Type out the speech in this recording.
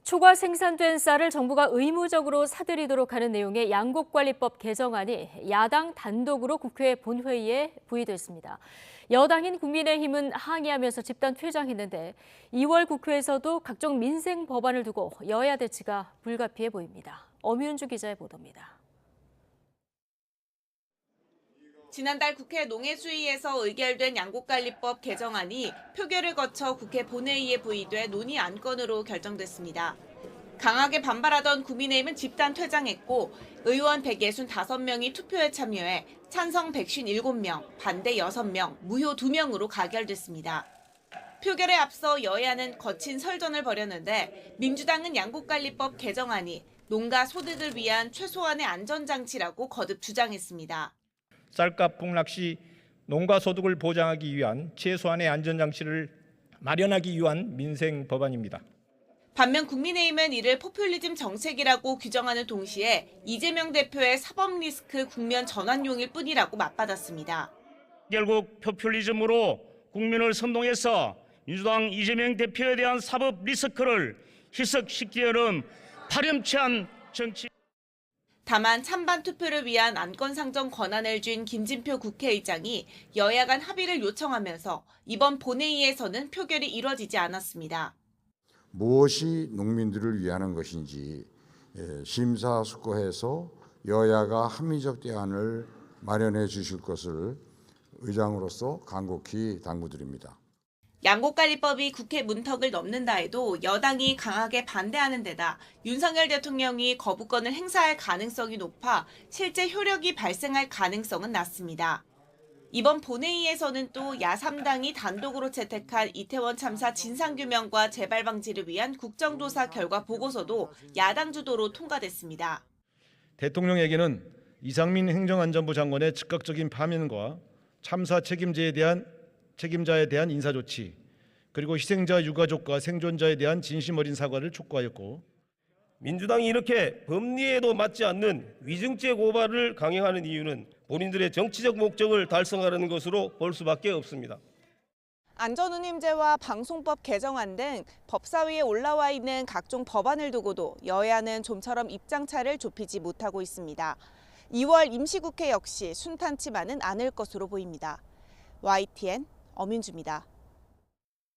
초과 생산된 쌀을 정부가 의무적으로 사들이도록 하는 내용의 양곡관리법 개정안이 야당 단독으로 국회 본회의에 부의됐습니다. 여당인 국민의힘은 항의하면서 집단 퇴장했는데 2월 국회에서도 각종 민생 법안을 두고 여야 대치가 불가피해 보입니다. 엄윤주 기자의 보도입니다. 지난달 국회 농해수위에서 의결된 양곡관리법 개정안이 표결을 거쳐 국회 본회의에 부의돼 논의 안건으로 결정됐습니다. 강하게 반발하던 국민의힘은 집단 퇴장했고 의원 165명이 투표에 참여해 찬성 157명, 반대 6명, 무효 2명으로 가결됐습니다. 표결에 앞서 여야는 거친 설전을 벌였는데 민주당은 양곡관리법 개정안이 농가 소득을 위한 최소한의 안전장치라고 거듭 주장했습니다. 쌀값 폭락 시 농가 소득을 보장하기 위한 최소한의 안전장치를 마련하기 위한 민생 법안입니다. 반면 국민의힘은 이를 포퓰리즘 정책이라고 규정하는 동시에 이재명 대표의 사법 리스크 국면 전환용일 뿐이라고 맞받았습니다. 결국 포퓰리즘으로 국민을 선동해서 민주당 이재명 대표에 대한 사법 리스크를 희석시키려는 파렴치한 정치. 다만 찬반 투표를 위한 안건 상정 권한을 쥔 김진표 국회의장이 여야 간 합의를 요청하면서 이번 본회의에서는 표결이 이뤄지지 않았습니다. 무엇이 농민들을 위하는 것인지 심사숙고해서 여야가 합리적 대안을 마련해 주실 것을 의장으로서 간곡히 당부드립니다. 양곡관리법이 국회 문턱을 넘는다 해도 여당이 강하게 반대하는 데다 윤석열 대통령이 거부권을 행사할 가능성이 높아 실제 효력이 발생할 가능성은 낮습니다. 이번 본회의에서는 또 야3당이 단독으로 채택한 이태원 참사 진상규명과 재발 방지를 위한 국정조사 결과 보고서도 야당 주도로 통과됐습니다. 대통령에게는 이상민 행정안전부 장관의 즉각적인 파면과 참사 책임자에 대한 인사조치, 그리고 희생자 유가족과 생존자에 대한 진심 어린 사과를 촉구하였고, 민주당이 이렇게 법리에도 맞지 않는 위증죄 고발을 강행하는 이유는 본인들의 정치적 목적을 달성하려는 것으로 볼 수밖에 없습니다. 안전운임제와 방송법 개정안 등 법사위에 올라와 있는 각종 법안을 두고도 여야는 좀처럼 입장차를 좁히지 못하고 있습니다. 2월 임시국회 역시 순탄치 만은 않을 것으로 보입니다. YTN 엄윤주입니다.